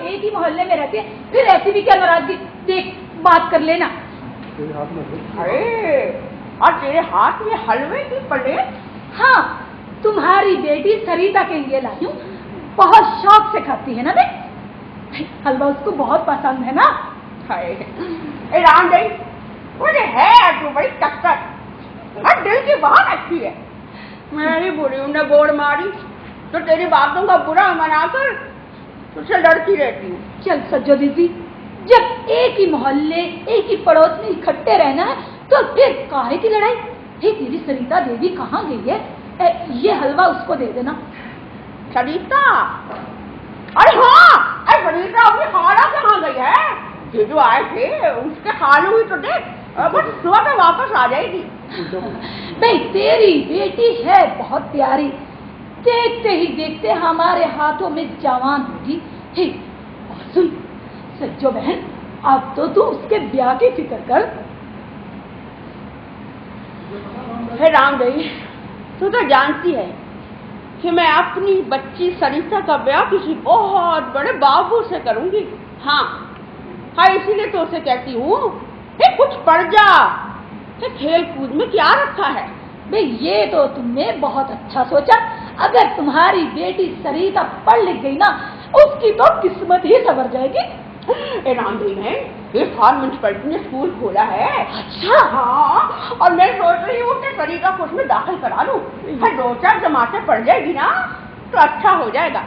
एक ही मोहल्ले में रहते हैं, फिर ऐसी भी क्या नाराजगी? देख, बात कर लेना। अरे, और तेरे हाथ में हलवे की प्लेट? हाँ, तुम्हारी बेटी सरिता के लिए लाई हूँ, बहुत शौक से खाती है ना बे, हलवा उसको बहुत पसंद है ना। ए राम देवी, मुझे है तू बड़ी टक्कर, और दिल की बहुत अच्छी है। मेरी बुढ़ी ने बोड़ मारी तो तेरी बातों का बुरा मनाकर तुझसे लड़ती रहती हूँ। चल सज्जो दीदी, जब एक ही मोहल्ले, एक ही पड़ोस में इकट्ठे रहना है तो फिर काहे की लड़ाई? हे, तेरी सरिता देवी कहाँ गई है? ये हलवा उसको दे देना। सरिता? अरे हाँ, अरे सरिता अपनी खाला कहाँ गई है? ये जो आए थे उसके खालू हुई तो देख, बस सुबह में वापस आ जाएगी। भाई तेरी बेटी है बहुत प्यारी, देखते ही देखते हमारे हाथों में जवान होगी। हे, और सुन सज्जो बहन, अब तो तू उसके ब्याह की फिक्र कर। हे राम देवी, तू तो जानती है कि मैं अपनी बच्ची सरिता का ब्याह किसी बहुत बड़े बाबू से करूंगी। हाँ हाँ, इसीलिए तो उसे कहती हूँ कुछ पढ़ जा, खेल कूद में क्या रखा है? भाई ये तो तुमने बहुत अच्छा सोचा। अगर तुम्हारी बेटी सरिता पढ़ लिख गई ना, उसकी तो किस्मत ही संवर जाएगी। रामदेवी ने इस साल म्यूनसिपैलिटी ने स्कूल खोला है। अच्छा? हाँ, और मैं सोच रही हूँ कि सरिता को उसमें दाखिल करा लूँ। 2-4 जमातें पढ़ जाएगी ना तो अच्छा हो जाएगा।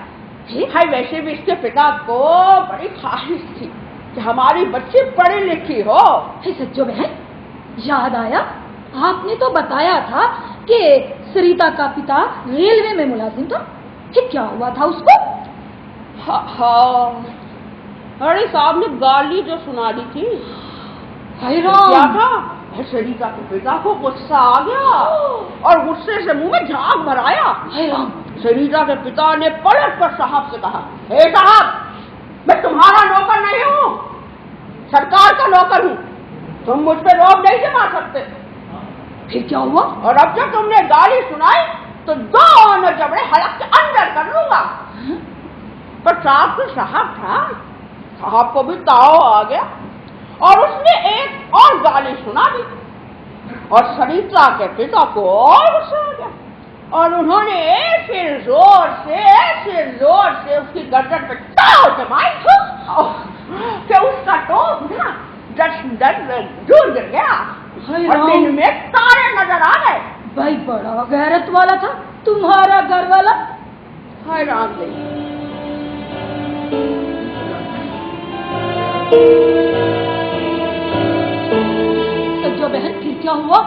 भाई वैसे भी इसके पिता को बड़ी ख्वाहिश थी कि हमारी बच्ची पढ़ी लिखी हो। सज्जो बहन, याद आया, आपने तो बताया था कि सरिता का पिता रेलवे में मुलाजिम था। क्या हुआ था उसको? हाँ, अरे साहब ने गाली जो सुना दी थी। क्या था? सरिता के पिता को गुस्सा आ गया और गुस्से से मुंह में झाग भराया। सरिता के पिता ने पलट कर साहब से कहा, हे साहब, मैं तुम्हारा नौकर नहीं हूँ, सरकार का नौकर हूँ, तुम मुझ पे रोक नहीं जमा सकते। फिर क्या हुआ? और अब जब तुमने गाली सुनाई तो दोनों जबड़े हलक के अंदर कर लूंगा। पर साहब तो साहब था, साहब को भी ताव आ गया और उसने एक और गाली सुना दी और सरिता के पिता को और गुस्सा आ गया और उन्होंने फिर जोर से उसकी गर्दन पे ताव जमाई कि उसका टोप ना दूर गिर गया और दिन में तारे नजर आ गए। भाई बड़ा गैरत वाला था तुम्हारा घर वाला। हाय राम देवी। सज्जो बहन, फिर क्या हुआ?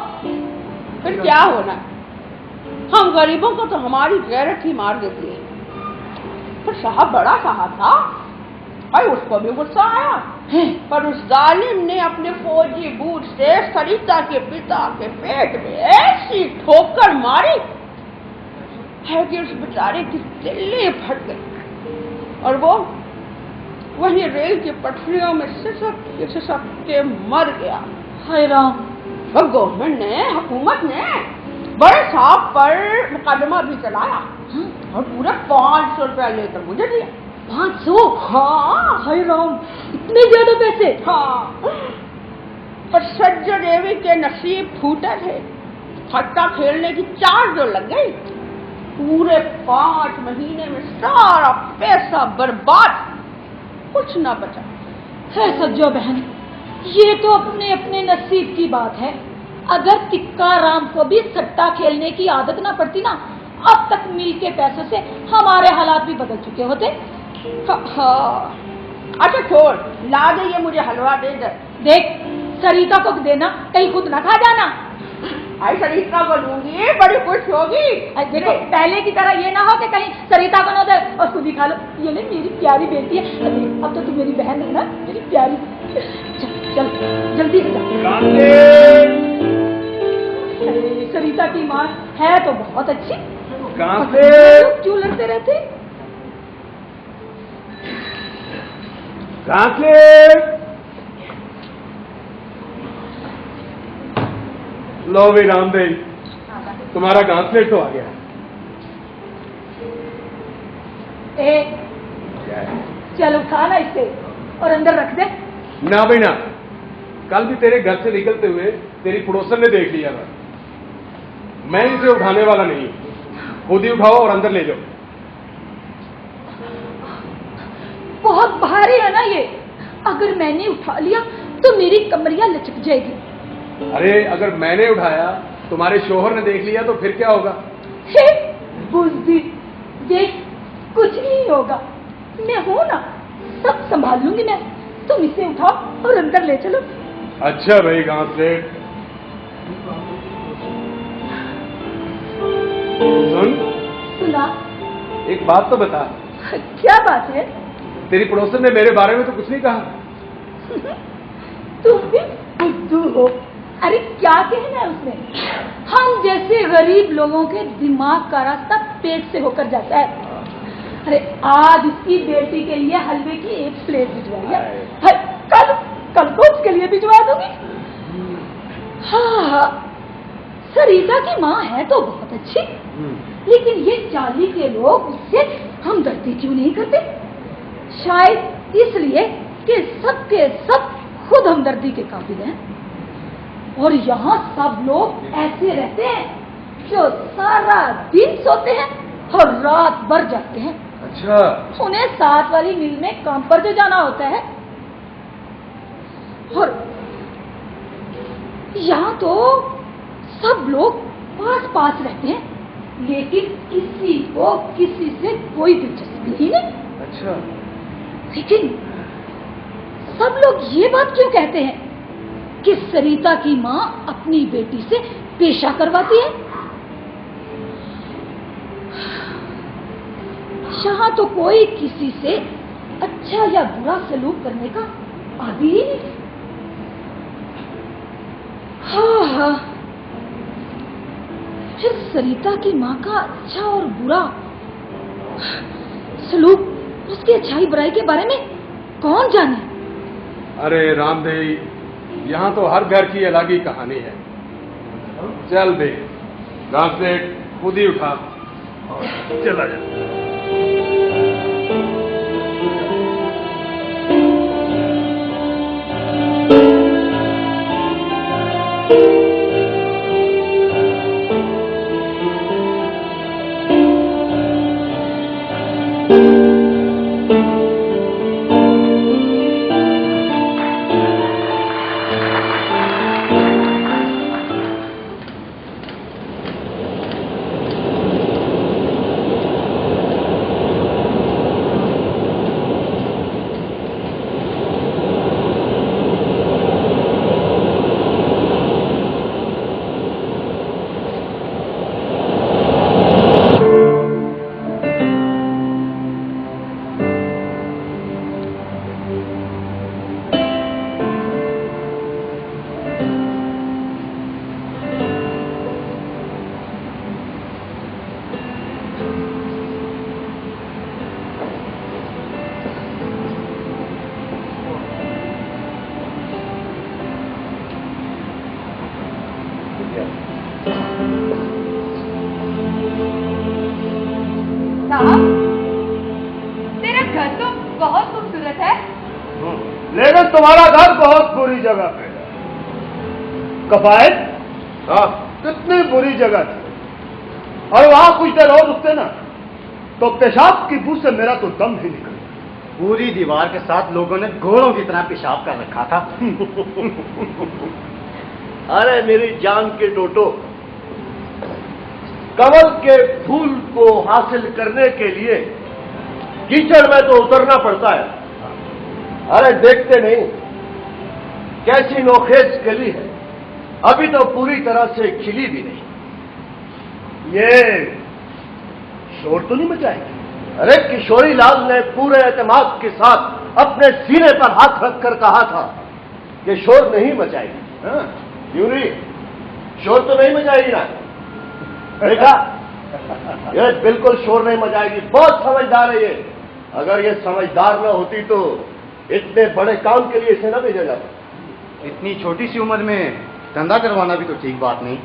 फिर क्या होना, हम गरीबों को तो हमारी गैरत ही मार देती है। पर साहब बड़ा साहब था, भाई उसको भी गुस्सा आया, पर उस जालिम ने अपने फौजी बूट से सरिता के पिता के पेट में ऐसी ठोकर मारी है कि उस बेचारे की तिल्ली फट गई और वो वहीं रेल की पटरियों में सिसक के मर गया। हाय राम। गवर्नमेंट ने, हुकूमत ने बड़े साहब पर मुकदमा भी चलाया और पूरे 500 रुपया लेकर मुझे दिया। 500? हाँ। हाय राम, इतने ज्यादा पैसे? हाँ, पर सज्जो देवी के नसीब फूटे थे, खट्टा खेलने की 4 जो लग गई। पूरे 5 महीने में सारा पैसा बर्बाद, कुछ ना बचा। है सज्जो बहन, ये तो अपने अपने नसीब की बात है। अगर टिक्का राम को भी सट्टा खेलने की आदत ना पड़ती ना, अब तक मिल के पैसों से हमारे हालात भी बदल चुके होते। हाँ, अच्छा छोड़, ला दे ये मुझे हलवा दे दे। देख, सरिता को देना, कहीं खुद ना खा जाना। आई सरिता को लूंगी, बड़ी खुश होगी। देखो, पहले की तरह ये ना हो कि कहीं सरिता को ना दे और खुद ही खा लो। ये ले, मेरी प्यारी बेटी है। अब तो तू मेरी बहन है ना, मेरी प्यारी। चल जल्दी से सरिता की माँ है तो बहुत अच्छी। कहाँ से? क्यों लड़ते रहते? कहाँ से? लो भाई रामदेव, तुम्हारा घासलेट तो आ गया। चल उठा ना इसे और अंदर रख दे। ना भाई ना, कल भी तेरे घर से निकलते हुए तेरी पड़ोसन ने देख लिया था। मैं इसे उठाने वाला नहीं, खुद ही उठाओ और अंदर ले जाओ। बहुत भारी है ना ये, अगर मैंने उठा लिया तो मेरी कमरिया लचक जाएगी। अरे अगर मैंने उठाया, तुम्हारे शोहर ने देख लिया तो फिर क्या होगा? हे बुज़दिल, देख कुछ नहीं होगा, मैं हूं ना, सब संभाल लूंगी मैं। तुम इसे उठाओ और अंदर ले चलो। अच्छा भाई घासलेट, सुन, सुना? एक बात तो बता। क्या बात है? तेरी पड़ोसन ने मेरे बारे में तो कुछ नहीं कहा। तुम भी बुद्धू हो। अरे क्या कहना है उसने? हम जैसे गरीब लोगों के दिमाग का रास्ता पेट से होकर जाता है। अरे आज उसकी बेटी के लिए हलवे की एक प्लेट भिजवाई है, कल को उसके लिए भिजवा दूंगी। हाँ, सरिता की माँ है तो बहुत अच्छी, लेकिन ये चाली के लोग उससे हमदर्दी क्यों नहीं करते? शायद इसलिए कि सबके सब खुद हमदर्दी के काबिल हैं। और यहाँ सब लोग ऐसे रहते हैं जो सारा दिन सोते हैं और रात भर जागते हैं। अच्छा, उन्हें साथ वाली मिल में काम पर जो जाना होता है। और यहाँ तो सब लोग पास पास रहते हैं, लेकिन किसी को किसी से कोई दिलचस्पी ही नहीं। अच्छा, लेकिन सब लोग ये बात क्यों कहते हैं कि सरिता की माँ अपनी बेटी से पेशा करवाती है? यहाँ तो कोई किसी से अच्छा या बुरा सलूक करने का आदी ही नहीं। हाँ, फिर सरिता की माँ का अच्छा और बुरा सलूक, उसकी अच्छाई बुराई के बारे में कौन जाने? अरे रामदेव, यहाँ तो हर घर की अलग ही कहानी है। चल बे घासलेट, खुद ही उठा और चला जा। साहब, तेरा घर तो बहुत खूबसूरत है, लेकिन तुम्हारा घर बहुत बुरी जगह पे है। कफायत, हाँ, कितनी बुरी जगह थी। और वहां कुछ देर और रुकते ना तो पेशाब की बू से मेरा तो दम ही निकल। पूरी दीवार के साथ लोगों ने घोड़ों की तरह पेशाब कर रखा था। अरे मेरी जान के टोटो, कमल के फूल को हासिल करने के लिए कीचड़ में तो उतरना पड़ता है। अरे देखते नहीं कैसी नोखेज खिली है, अभी तो पूरी तरह से खिली भी नहीं। ये शोर तो नहीं मचाएगी? अरे किशोरी लाल ने पूरे एतमाद के साथ अपने सीने पर हाथ रखकर कहा था कि शोर नहीं मचाएगी। हाँ, यूरी शोर तो नहीं मचाएगी ना? देखा, ये बिल्कुल शोर नहीं मचाएगी। बहुत समझदार है ये। अगर ये समझदार न होती तो इतने बड़े काम के लिए इसे न भेजा जाता। इतनी छोटी सी उम्र में धंधा करवाना भी तो ठीक बात नहीं।